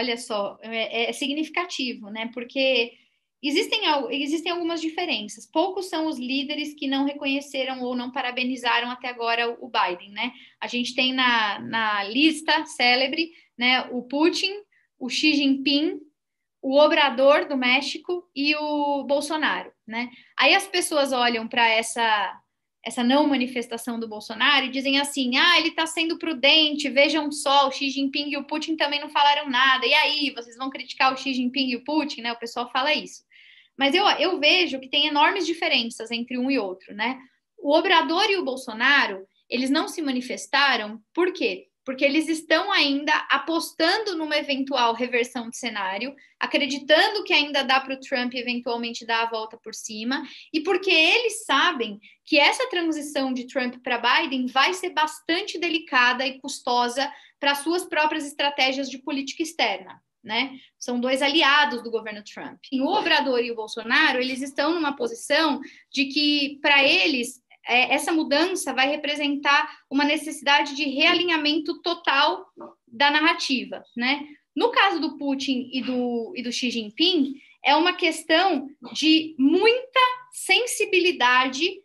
olha só, é significativo, né? Porque existem algumas diferenças. Poucos são os líderes que não reconheceram ou não parabenizaram até agora o Biden, né? A gente tem na lista célebre, né, o Putin, o Xi Jinping, o Obrador do México e o Bolsonaro, né? Aí as pessoas olham para essa não manifestação do Bolsonaro e dizem assim: ah, ele está sendo prudente, vejam só, o Xi Jinping e o Putin também não falaram nada, e aí, vocês vão criticar o Xi Jinping e o Putin, né? O pessoal fala isso. Mas eu vejo que tem enormes diferenças entre um e outro, né? O Obrador e o Bolsonaro, eles não se manifestaram, por quê? Porque eles estão ainda apostando numa eventual reversão de cenário, acreditando que ainda dá para o Trump eventualmente dar a volta por cima, e porque eles sabem que essa transição de Trump para Biden vai ser bastante delicada e custosa para suas próprias estratégias de política externa, né? São dois aliados do governo Trump. O Obrador e o Bolsonaro, eles estão numa posição de que, para eles, essa mudança vai representar uma necessidade de realinhamento total da narrativa, né? No caso do Putin e do Xi Jinping, é uma questão de muita sensibilidade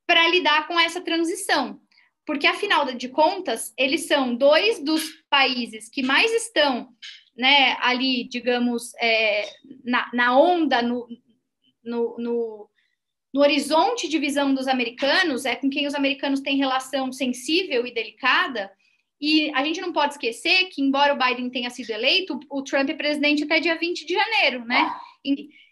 para lidar com essa transição, porque, afinal de contas, eles são dois dos países que mais estão, né, ali, digamos, na onda, no horizonte de visão dos americanos, é com quem os americanos têm relação sensível e delicada, e a gente não pode esquecer que, embora o Biden tenha sido eleito, o Trump é presidente até dia 20 de janeiro, né?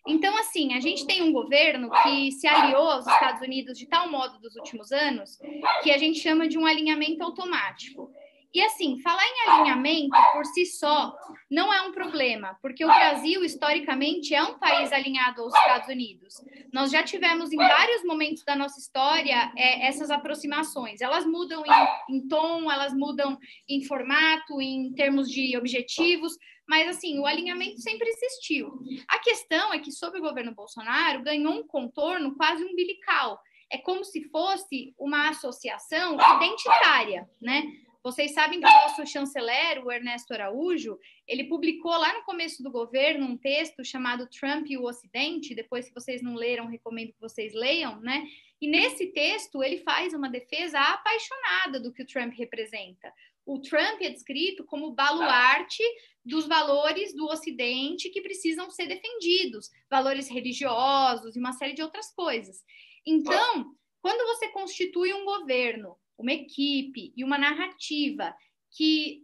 Então, assim, a gente tem um governo que se aliou aos Estados Unidos de tal modo dos últimos anos que a gente chama de um alinhamento automático. E, assim, falar em alinhamento por si só não é um problema, porque o Brasil, historicamente, é um país alinhado aos Estados Unidos. Nós já tivemos, em vários momentos da nossa história, essas aproximações. Elas mudam em tom, elas mudam em formato, em termos de objetivos, mas, assim, o alinhamento sempre existiu. A questão é que, sob o governo Bolsonaro, ganhou um contorno quase umbilical. É como se fosse uma associação identitária, né? Vocês sabem que o nosso chanceler, o Ernesto Araújo, ele publicou lá no começo do governo um texto chamado Trump e o Ocidente. Depois, se vocês não leram, recomendo que vocês leiam, né? E nesse texto ele faz uma defesa apaixonada do que o Trump representa. O Trump é descrito como baluarte dos valores do Ocidente que precisam ser defendidos, valores religiosos e uma série de outras coisas. Então, quando você constitui um governo, uma equipe e uma narrativa que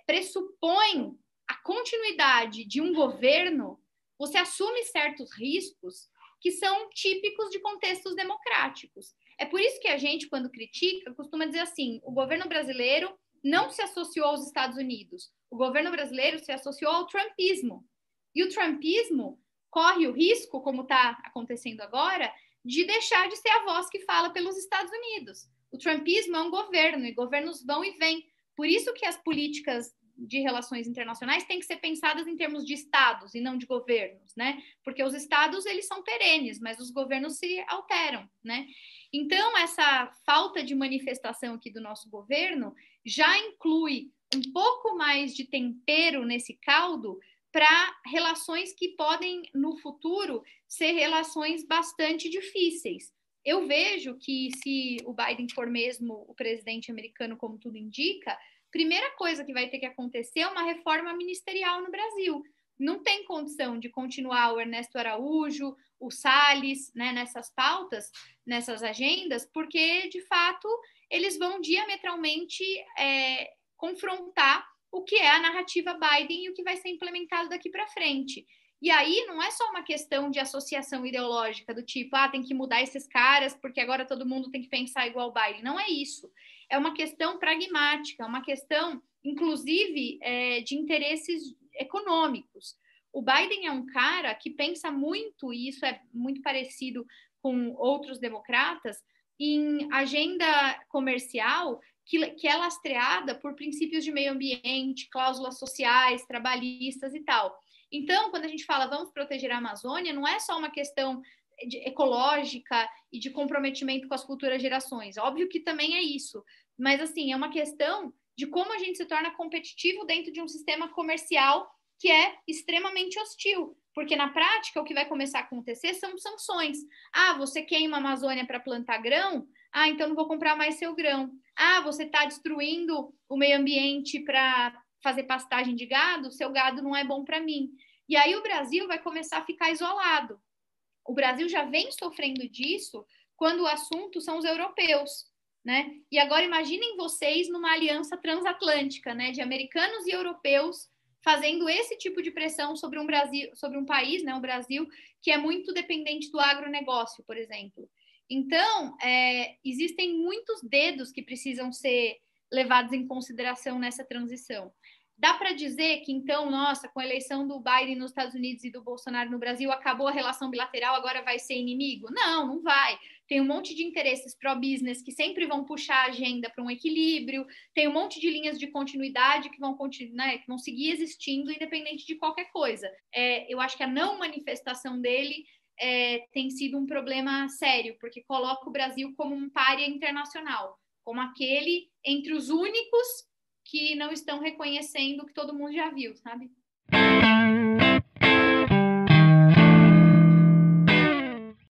pressupõe a continuidade de um governo, você assume certos riscos que são típicos de contextos democráticos. É por isso que a gente, quando critica, costuma dizer assim: o governo brasileiro não se associou aos Estados Unidos, o governo brasileiro se associou ao trumpismo. E o trumpismo corre o risco, como está acontecendo agora, de deixar de ser a voz que fala pelos Estados Unidos. O trumpismo é um governo, e governos vão e vêm. Por isso que as políticas de relações internacionais têm que ser pensadas em termos de estados e não de governos, né? Porque os estados, eles são perenes, mas os governos se alteram, né? Então, essa falta de manifestação aqui do nosso governo já inclui um pouco mais de tempero nesse caldo para relações que podem, no futuro, ser relações bastante difíceis. Eu vejo que, se o Biden for mesmo o presidente americano, como tudo indica, primeira coisa que vai ter que acontecer é uma reforma ministerial no Brasil. Não tem condição de continuar o Ernesto Araújo, o Salles, né, nessas pautas, nessas agendas, porque, de fato, eles vão diametralmente confrontar o que é a narrativa Biden e o que vai ser implementado daqui para frente. E aí não é só uma questão de associação ideológica do tipo, tem que mudar esses caras porque agora todo mundo tem que pensar igual o Biden. Não é isso. É uma questão pragmática, uma questão, inclusive, de interesses econômicos. O Biden é um cara que pensa muito, e isso é muito parecido com outros democratas, em agenda comercial que é lastreada por princípios de meio ambiente, cláusulas sociais, trabalhistas e tal. Então, quando a gente fala vamos proteger a Amazônia, não é só uma questão ecológica e de comprometimento com as futuras gerações. Óbvio que também é isso, mas assim, é uma questão de como a gente se torna competitivo dentro de um sistema comercial que é extremamente hostil, porque na prática o que vai começar a acontecer são sanções. Ah, você queima a Amazônia para plantar grão? Ah, então não vou comprar mais seu grão. Ah, você está destruindo o meio ambiente para fazer pastagem de gado? Seu gado não é bom para mim. E aí o Brasil vai começar a ficar isolado. O Brasil já vem sofrendo disso quando o assunto são os europeus, né? E agora imaginem vocês numa aliança transatlântica, né, de americanos e europeus fazendo esse tipo de pressão sobre um Brasil, sobre um país, né, o Brasil, que é muito dependente do agronegócio, por exemplo. Então, existem muitos dedos que precisam ser levados em consideração nessa transição. Dá para dizer que, então, nossa, com a eleição do Biden nos Estados Unidos e do Bolsonaro no Brasil, acabou a relação bilateral, agora vai ser inimigo? Não, não vai. Tem um monte de interesses pró-business que sempre vão puxar a agenda para um equilíbrio, tem um monte de linhas de continuidade que vão, né, que vão seguir existindo, independente de qualquer coisa. Eu acho que a não manifestação dele tem sido um problema sério, porque coloca o Brasil como um pária internacional, como aquele entre os únicos que não estão reconhecendo o que todo mundo já viu, sabe?